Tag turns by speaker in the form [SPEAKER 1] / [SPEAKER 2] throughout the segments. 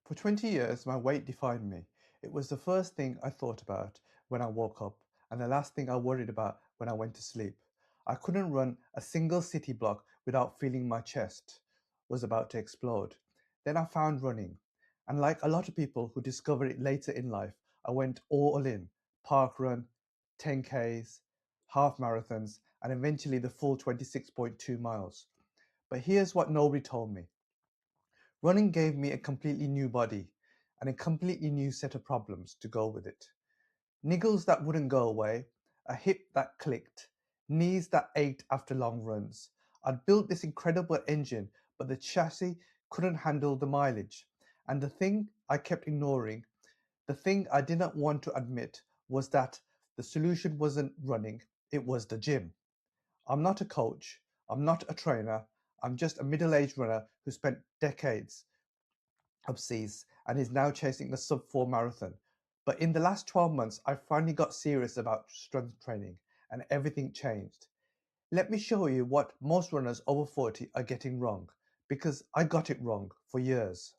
[SPEAKER 1] For 20 years, my weight defined me. It was the first thing I thought about when I woke up and the last thing I worried about when I went to sleep. I couldn't run a single city block without feeling my chest was about to explode. Then I found running. And like a lot of people who discover it later in life, I went all in. Parkrun, 10Ks, half marathons, and eventually the full 26.2 miles. But here's what nobody told me. Running gave me a completely new body and a completely new set of problems to go with it. Niggles that wouldn't go away, a hip that clicked, knees that ached after long runs. I'd built this incredible engine, but the chassis couldn't handle the mileage. And the thing I kept ignoring, the thing I didn't want to admit, was that the solution wasn't running, it was the gym. I'm not a coach, I'm not a trainer, I'm just a middle aged runner who spent decades Obese and is now chasing a sub 4 marathon. But in the last 12 months, I finally got serious about strength training and everything changed. Let me show you what most runners over 40 are getting wrong, because I got it wrong for years.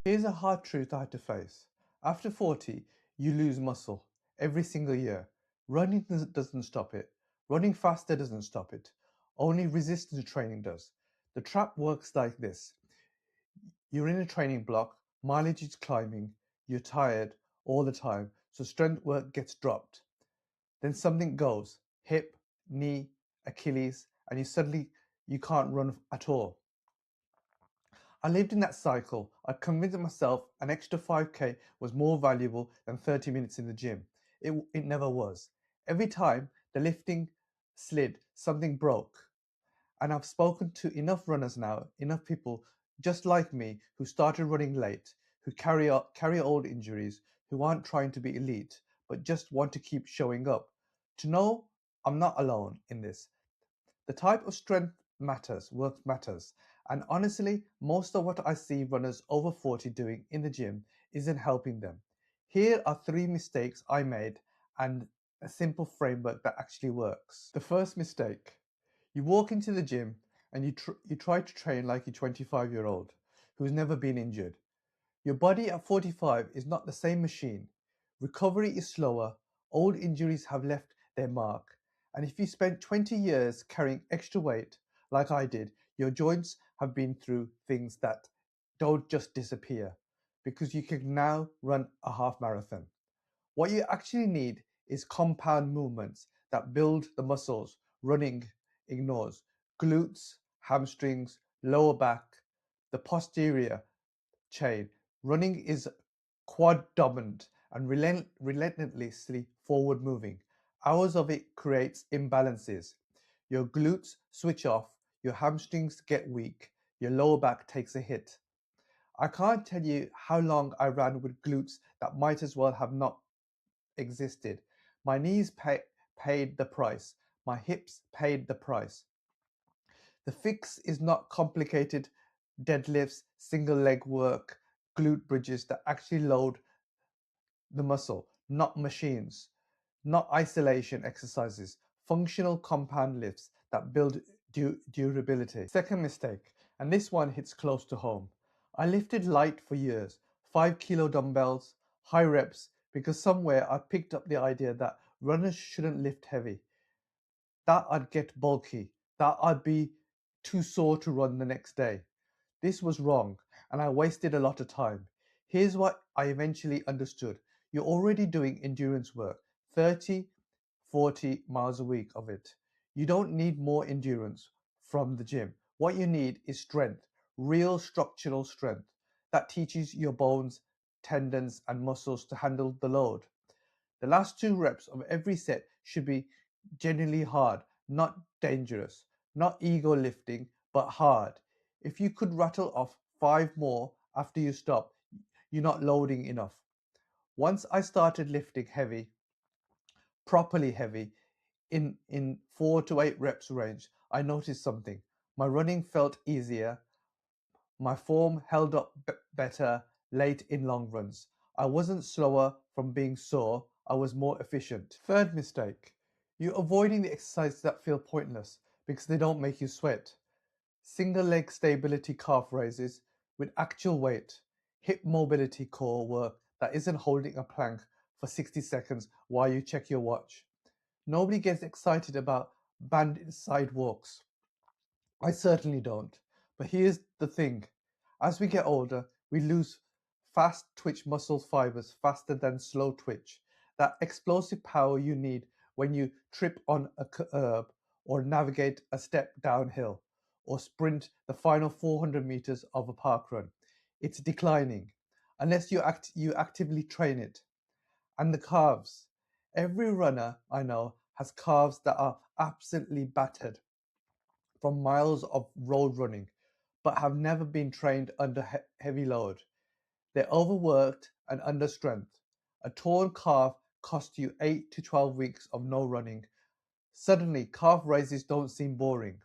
[SPEAKER 1] Here's a hard truth I had to face. After 40, you lose muscle every single year. Running doesn't stop it. Running faster doesn't stop it. Only resistance training does. The trap works like this. You're in a training block, mileage is climbing, you're tired all the time, so strength work gets dropped. Then something goes, hip, knee, Achilles, and you can't run at all. I lived in that cycle. I convinced myself an extra 5k was more valuable than 30 minutes in the gym. It never was. Every time the lifting slid, something broke. And I've spoken to enough runners now, enough people just like me who started running late, who carry old injuries, who aren't trying to be elite, but just want to keep showing up, to know I'm not alone in this. The type of strength matters, work matters. And honestly, most of what I see runners over 40 doing in the gym isn't helping them. Here are three mistakes I made and a simple framework that actually works. The first mistake: you walk into the gym and you try to train like a 25-year-old who's never been injured. Your body at 45 is not the same machine. Recovery is slower, old injuries have left their mark, and if you spent 20 years carrying extra weight, like I did, your joints have been through things that don't just disappear because you can now run a half marathon. What you actually need is compound movements that build the muscles running ignores: glutes, hamstrings, lower back, the posterior chain. Running is quad dominant and relentlessly forward moving. Hours of it creates imbalances. Your glutes switch off, your hamstrings get weak, your lower back takes a hit. I can't tell you how long I ran with glutes that might as well have not existed. My paid the price. My hips paid the price. The fix is not complicated deadlifts, single leg work, glute bridges that actually load the muscle, not machines, not isolation exercises, functional compound lifts that build durability. Second mistake, and this one hits close to home. I lifted light for years, 5 kilo dumbbells, high reps, because somewhere I picked up the idea that runners shouldn't lift heavy, that I'd get bulky, that I'd be too sore to run the next day. This was wrong, and I wasted a lot of time. Here's what I eventually understood. You're already doing endurance work, 30, 40 miles a week of it. You don't need more endurance from the gym. What you need is strength, real structural strength that teaches your bones, tendons, and muscles to handle the load. The last two reps of every set should be genuinely hard, not dangerous, not ego lifting, but hard. If you could rattle off five more after you stop, you're not loading enough. Once I started lifting heavy, properly heavy, in 4 to 8 reps range, I noticed something. My running felt easier, my form held up better late in long runs. I wasn't slower from being sore, I was more efficient. Third mistake: You're avoiding the exercises that feel pointless because they don't make you sweat. Single leg stability calf raises with actual weight, hip mobility core work that isn't holding a plank for 60 seconds while you check your watch. Nobody gets excited about banded side walks. I certainly don't. But here's the thing. As we get older, we lose fast twitch muscle fibers faster than slow twitch. That explosive power you need when you trip on a curb or navigate a step downhill or sprint the final 400 meters of a park run. It's declining unless you actively train it. And the calves. Every runner I know has calves that are absolutely battered from miles of road running, but have never been trained under heavy load. They're overworked and under strength. A torn calf costs you 8 to 12 weeks of no running. Suddenly, calf raises don't seem boring.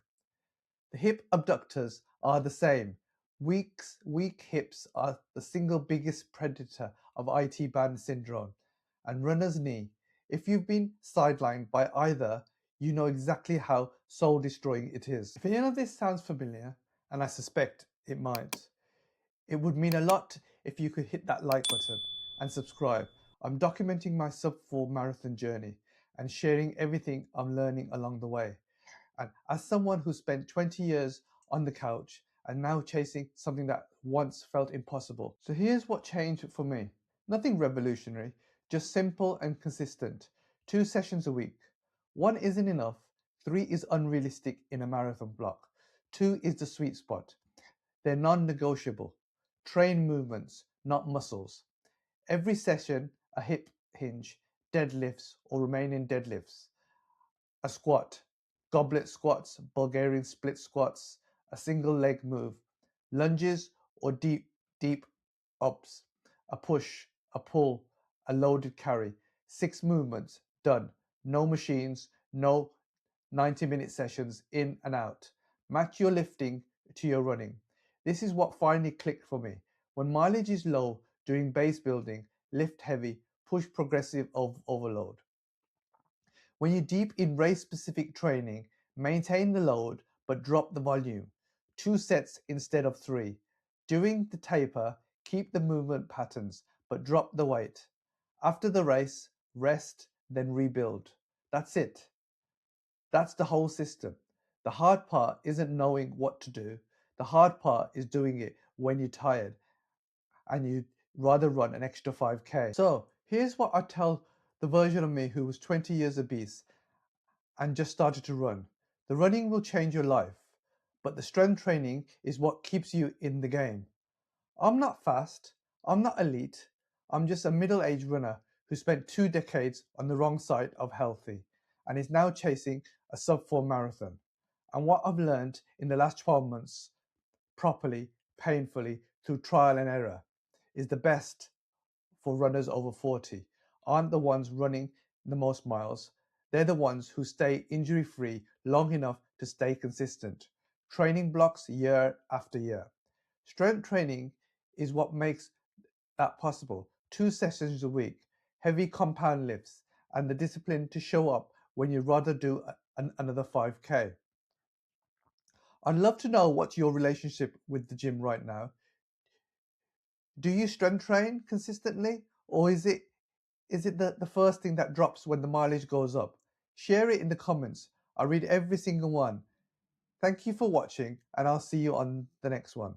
[SPEAKER 1] The hip abductors are the same. Weak hips are the single biggest predator of IT band syndrome and runner's knee. If you've been sidelined by either, you know exactly how soul destroying it is. If any of this sounds familiar, and I suspect it might, it would mean a lot if you could hit that like button and subscribe. I'm documenting my sub 4 marathon journey and sharing everything I'm learning along the way. And as someone who spent 20 years on the couch and now chasing something that once felt impossible. So here's what changed for me. Nothing revolutionary, just simple and consistent. 2 sessions a week. 1 isn't enough, 3 is unrealistic in a marathon block. 2 is the sweet spot. They're non-negotiable. Train movements, not muscles. Every session, a hip hinge, deadlifts or remaining deadlifts, a squat, goblet squats, Bulgarian split squats, a single leg move, lunges or deep ups, a push, a pull, a loaded carry. 6 movements, done. No machines, no 90-minute sessions, in and out. Match your lifting to your running. This is what finally clicked for me. When mileage is low, doing base building, lift heavy, push progressive overload. When you're deep in race-specific training, maintain the load but drop the volume. 2 sets instead of 3. During the taper, keep the movement patterns but drop the weight. After the race, rest, then rebuild. That's it. That's the whole system. The hard part isn't knowing what to do. The hard part is doing it when you're tired and you'd rather run an extra 5K. So here's what I tell the version of me who was 20 years obese and just started to run. The running will change your life, but the strength training is what keeps you in the game. I'm not fast, I'm not elite, I'm just a middle-aged runner who spent 2 decades on the wrong side of healthy and is now chasing a sub-4 marathon. And what I've learned in the last 12 months, properly, painfully, through trial and error, is the best for runners over 40 aren't the ones running the most miles. They're the ones who stay injury-free long enough to stay consistent. Training blocks year after year. Strength training is what makes that possible. 2 sessions a week, heavy compound lifts, and the discipline to show up when you'd rather do another 5K. I'd love to know what's your relationship with the gym right now. Do you strength train consistently, or is it the first thing that drops when the mileage goes up? Share it in the comments. I read every single one. Thank you for watching, and I'll see you on the next one.